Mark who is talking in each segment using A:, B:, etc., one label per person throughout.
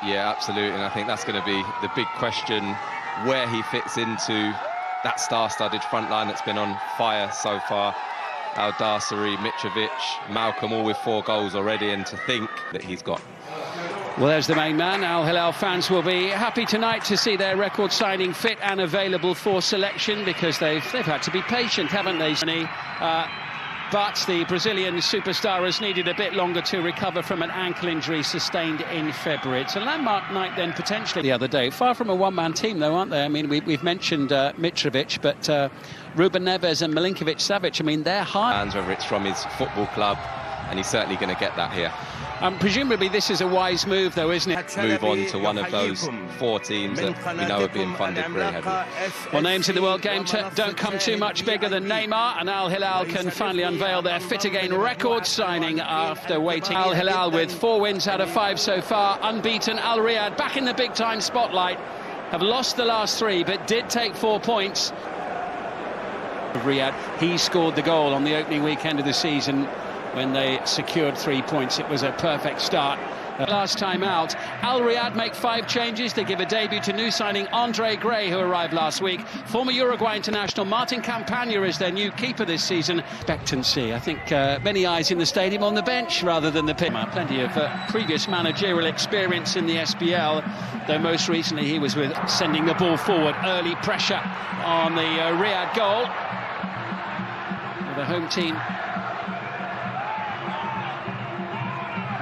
A: Yeah, absolutely, and I think that's going to be the big question, where he fits into that star-studded front line that's been on fire so far. Al-Dasseri, Mitrovic, Malcolm, all with 4 goals already, and to think that he's got.
B: Well, there's the main man. Al Hilal fans will be happy tonight to see their record signing fit and available for selection, because they've had to be patient, haven't they? But the Brazilian superstar has needed a bit longer to recover from an ankle injury sustained in February. It's a landmark night then, potentially, the other day. Far from a one-man team, though, aren't they? I mean, we've mentioned Mitrovic, but Ruben Neves and Milinkovic-Savic, I mean, they're high.
A: Whether it's from his football club, and he's certainly going to get that here.
B: Presumably this is a wise move, though, isn't it?
A: Move on to one of those 4 teams that we know are being funded very heavily.
B: Well, names in the World Game don't come too much bigger than Neymar, and Al Hilal can finally unveil their fit again record signing after waiting. Al Hilal with 4 wins out of 5 so far, unbeaten. Al Riyadh back in the big-time spotlight, have lost the last 3, but did take 4 points. Riyadh, he scored the goal on the opening weekend of the season when they secured 3 points. It was a perfect start. Last time out, Al Riyadh make 5 changes. They give a debut to new signing Andre Gray, who arrived last week. Former Uruguay international Martin Campagna is their new keeper this season. Expectancy, I think many eyes in the stadium on the bench rather than the pitch. Plenty of previous managerial experience in the SPL, though most recently he was with sending the ball forward. Early pressure on the Riyadh goal. The home team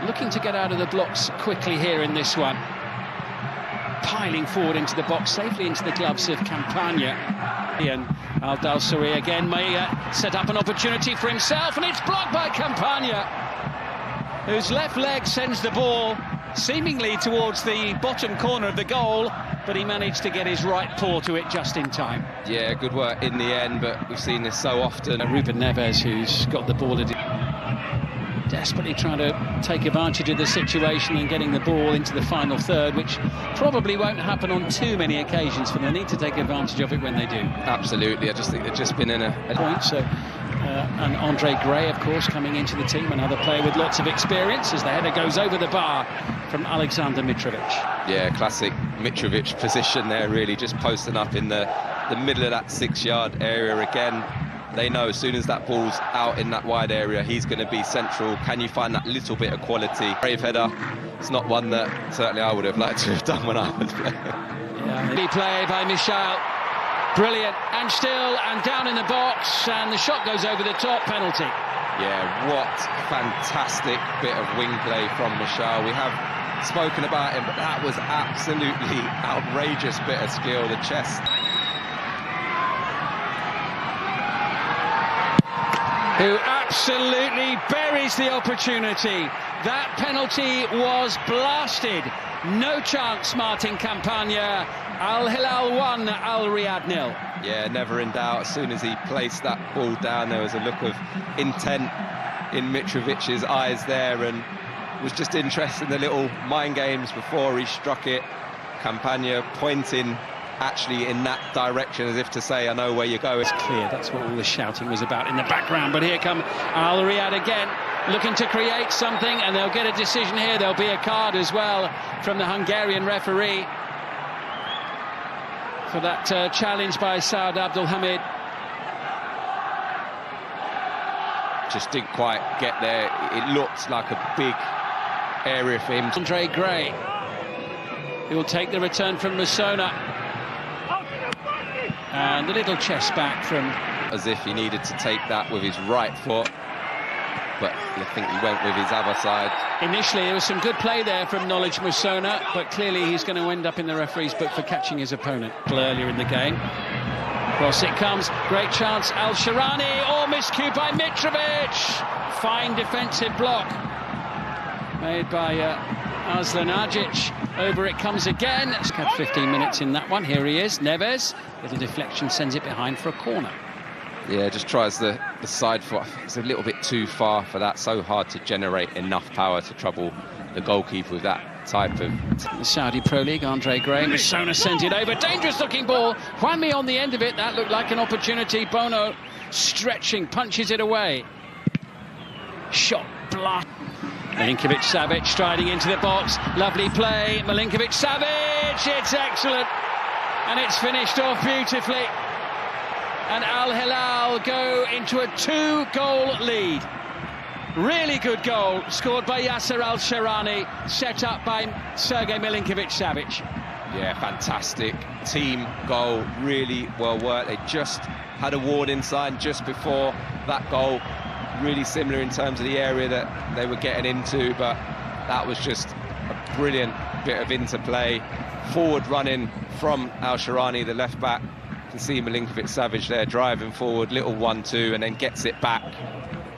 B: looking to get out of the blocks quickly here in this one. Piling forward into the box, safely into the gloves of Campagna. And Al-Dasseri again may set up an opportunity for himself, and it's blocked by Campagna, whose left leg sends the ball seemingly towards the bottom corner of the goal, but he managed to get his right paw to it just in time.
A: Yeah, good work in the end, but we've seen this so often.
B: Ruben Neves, who's got the ball, desperately trying to take advantage of the situation and getting the ball into the final third, which probably won't happen on too many occasions for them. They need to take advantage of it when they do.
A: Absolutely, I just think they've just been in a
B: point. So, and Andre Gray, of course, coming into the team, another player with lots of experience, as the header goes over the bar from Alexander Mitrovic.
A: Yeah, classic Mitrovic position there, really, just posting up in the middle of that 6-yard area again. They know as soon as that ball's out in that wide area, he's going to be central. Can you find that little bit of quality? Brave header. It's not one that certainly I would have liked to have done when I was playing.
B: Yeah, play by Michel. Brilliant. And still, and down in the box, and the shot goes over the top. Penalty.
A: Yeah, what fantastic bit of wing play from Michel. We have spoken about him, but that was absolutely outrageous bit of skill. The chest.
B: Who absolutely buries the opportunity. That penalty was blasted. No chance, Martin Campagna. Al Hilal 1, Al Riyadh 0.
A: Yeah, never in doubt. As soon as he placed that ball down, there was a look of intent in Mitrovic's eyes there, and was just interested in the little mind games before he struck it. Campagna pointing actually in that direction, as if to say, I know where you're going.
B: It's clear, that's what all the shouting was about in the background. But here come Al Riyadh again, looking to create something, and they'll get a decision here. There'll be a card as well from the Hungarian referee for that challenge by Saad Abdulhamid.
A: Just didn't quite get there. It looked like a big area for him.
B: Andre Gray, he will take the return from Musona. And a little chest back from...
A: As if he needed to take that with his right foot, but I think he went with his other side.
B: Initially, there was some good play there from Knowledge Musona, but clearly he's going to end up in the referee's book for catching his opponent earlier in the game. Cross it comes, great chance, Al-Sharani, miscue by Mitrovic! Fine defensive block made by Aslan Agic. Over it comes again. It's had 15 minutes in that one. Here he is, Neves. Little deflection, sends it behind for a corner.
A: Yeah, just tries the side foot. It's a little bit too far for that. So hard to generate enough power to trouble the goalkeeper with that type of...
B: The Saudi Pro League, Andre Gray. Musona sends it over. Dangerous looking ball. Juanmi on the end of it. That looked like an opportunity. Bono stretching, punches it away. Shot, blast. Milinkovic-Savic striding into the box. Lovely play. Milinkovic-Savic. It's excellent. And it's finished off beautifully. And Al Hilal go into a 2-goal lead. Really good goal, scored by Yasser Al-Sharani, set up by Sergej Milinkovic-Savic.
A: Yeah, fantastic team goal, really well worked. They just had a warning sign just before that goal. Really similar in terms of the area that they were getting into, but that was just a brilliant bit of interplay. Forward running from Al-Sharani, the left back. You can see Milinkovic-Savic there driving forward, little 1-2, and then gets it back.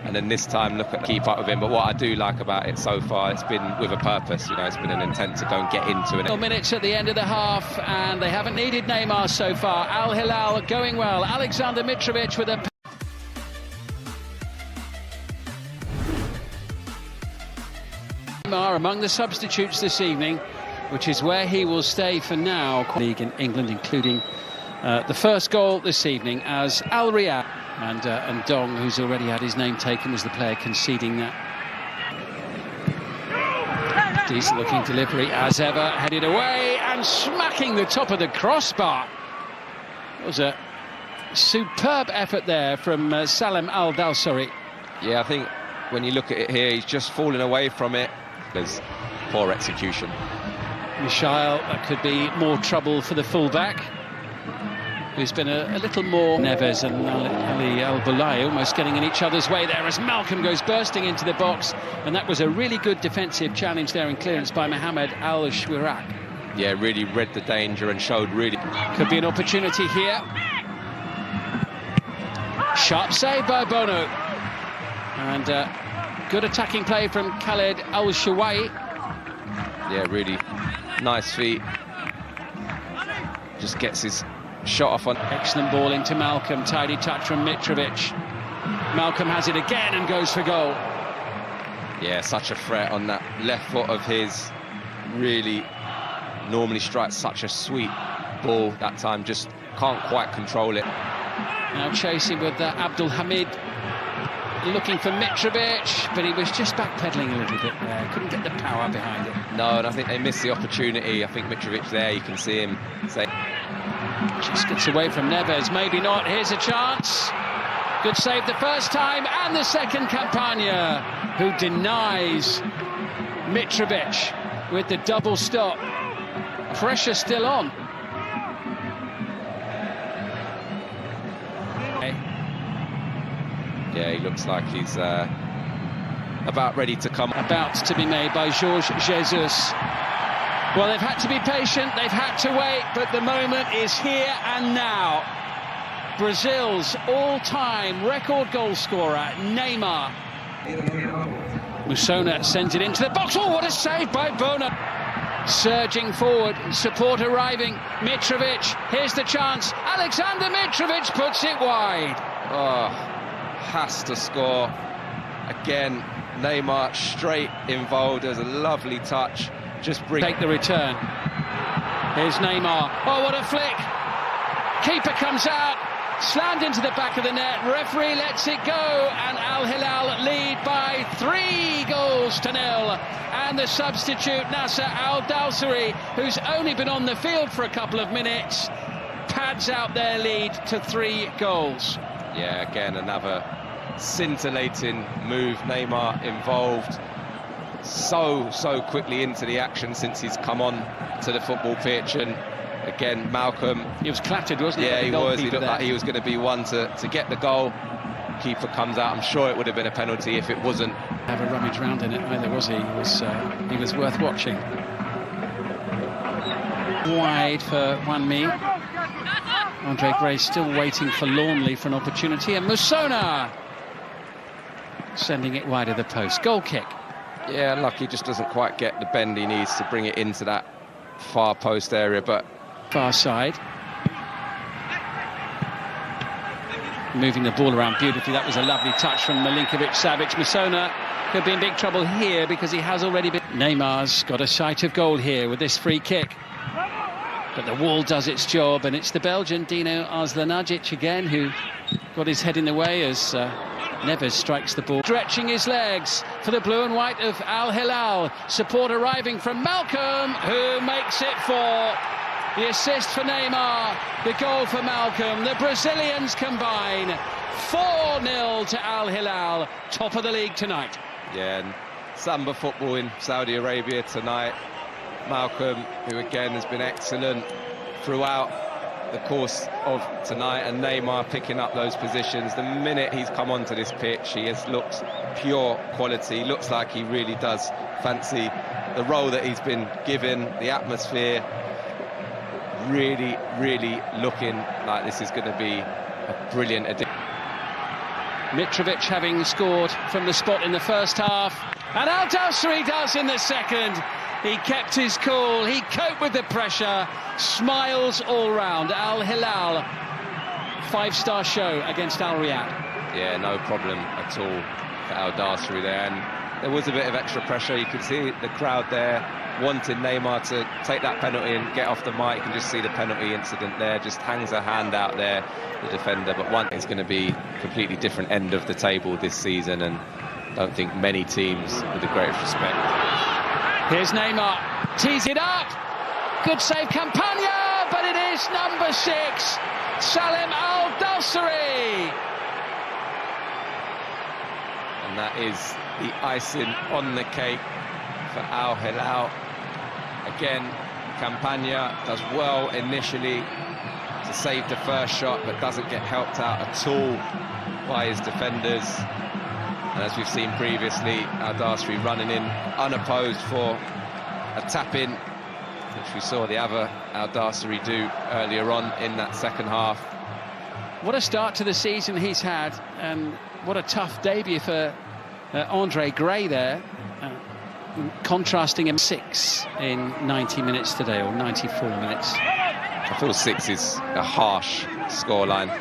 A: And then this time, look at the keep up with him. But what I do like about it so far, it's been with a purpose. You know, it's been an intent to go and get into it.
B: Minutes at the end of the half, and they haven't needed Neymar so far. Al Hilal going well. Alexander Mitrovic with a... Neymar among the substitutes this evening, which is where he will stay for now. League in England, including the first goal this evening as Al Riyadh. And Dong, who's already had his name taken, was the player conceding that. Decent looking delivery as ever, headed away and smacking the top of the crossbar. It was a superb effort there from Salem Al-Dawsari.
A: Yeah, I think when you look at it here, he's just falling away from it. There's poor execution.
B: Michail, that could be more trouble for the fullback, who's been a little more. Neves and Ali Al-Bulai almost getting in each other's way there as Malcolm goes bursting into the box, and that was a really good defensive challenge there and clearance by Mohamed Al-Shwirak.
A: Yeah, really read the danger and showed really...
B: Could be an opportunity here. Sharp save by Bono. And good attacking play from Khaled Al-Shawai.
A: Yeah, really nice feet. Just gets his shot off on...
B: Excellent ball into Malcolm, tidy touch from Mitrovic. Malcolm has it again and goes for goal.
A: Yeah, such a threat on that left foot of his. Really normally strikes such a sweet ball. That time just can't quite control it.
B: Now chasing with Abdul Hamid, looking for Mitrovic, but he was just backpedaling a little bit there. Couldn't get the power behind it.
A: No, and I think they missed the opportunity. I think Mitrovic there, you can see him say...
B: Just gets away from Neves, maybe not. Here's a chance. Good save the first time, and the second. Campagna, who denies Mitrovic with the double stop. Pressure still on.
A: Yeah, he looks like he's about ready to come.
B: About to be made by Jorge Jesus. Well, they've had to be patient, they've had to wait, but the moment is here and now. Brazil's all-time record goal scorer, Neymar. Musona sends it into the box. Oh, what a save by Bono. Surging forward, support arriving. Mitrovic, here's the chance. Alexander Mitrovic puts it wide.
A: Oh, has to score. Again, Neymar straight involved. There's a lovely touch. Just
B: take the return. Here's Neymar. Oh, what a flick. Keeper comes out, slammed into the back of the net. Referee lets it go, and Al Hilal lead by 3-0. And the substitute, Nasser Al-Dawsari, who's only been on the field for a couple of minutes, pads out their lead to 3 goals.
A: Yeah, again, another scintillating move. Neymar involved so quickly into the action since he's come on to the football pitch. And again, Malcolm,
B: he was clattered, wasn't he?
A: Yeah, he was. He looked like he was going to be one to get the goal. Keeper comes out. I'm sure it would have been a penalty if it wasn't.
B: Have a rummage round in it either, was he? He was worth watching. Wide for Wanmi. Andre Gray still waiting forlornly for an opportunity, and Musona sending it wide of the post. Goal kick.
A: Yeah, lucky, just doesn't quite get the bend he needs to bring it into that far post area, but...
B: Far side. Moving the ball around beautifully. That was a lovely touch from Milinkovic-Savic. Musona could be in big trouble here because he has already been... Neymar's got a sight of goal here with this free kick. But the wall does its job, and it's the Belgian Dino Arzlanagic again who got his head in the way as Neves strikes the ball, stretching his legs for the blue and white of Al Hilal. Support arriving from Malcolm, who makes it 4. The assist for Neymar, the goal for Malcolm. The Brazilians combine. 4-0 to Al Hilal, top of the league tonight.
A: Yeah, and Samba football in Saudi Arabia tonight. Malcolm, who again has been excellent throughout the course of tonight, and Neymar picking up those positions. The minute he's come onto this pitch, he has looked pure quality. Looks like he really does fancy the role that he's been given, the atmosphere. Really, really looking like this is going to be a brilliant addition.
B: Mitrovic having scored from the spot in the first half, and Al Dawsari does in the second. He kept his cool, he coped with the pressure, smiles all round. Al Hilal, 5-star show against Al Riyadh.
A: Yeah, no problem at all for Al Dawsari there, and there was a bit of extra pressure. You could see the crowd there wanting Neymar to take that penalty and get off the mark. You can just see the penalty incident there, just hangs a hand out there, the defender. But one is going to be a completely different end of the table this season, and I don't think many teams, with the greatest respect.
B: Here's Neymar, tees it up, good save Campagna, but it is number 6, Salim Al Dawsari.
A: And that is the icing on the cake for Al Hilal. Again, Campagna does well initially to save the first shot, but doesn't get helped out at all by his defenders. And as we've seen previously, Al Dawsari running in unopposed for a tap-in, which we saw the other Al Dawsari do earlier on in that second half.
B: What a start to the season he's had, and what a tough debut for Andre Gray there. Contrasting him 6 in 90 minutes today, or 94 minutes.
A: I feel 6 is a harsh scoreline.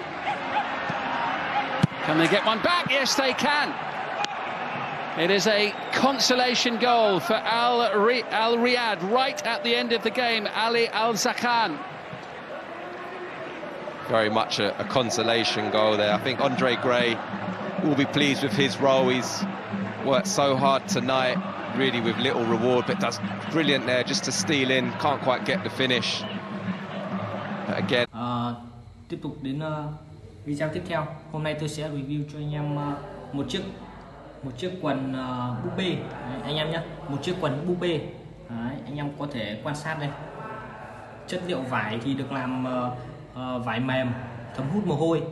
B: Can they get one back? Yes, they can. It is a consolation goal for Al Riyadh right at the end of the game. Ali Al-Zakhan.
A: Very much a consolation goal there. I think Andre Gray will be pleased with his role. He's worked so hard tonight, really with little reward, but does brilliant there just to steal in. Can't quite get the finish. But again.
C: Tiếp tục đến video tiếp theo. Hôm nay tôi sẽ review cho anh em một chiếc quần búp bê. Đấy, anh em nhé, một chiếc quần búp bê. Đấy, anh em có thể quan sát đây. Chất liệu vải thì được làm vải mềm, thấm hút mồ hôi.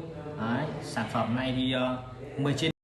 C: Đấy, sản phẩm này thì 10 trên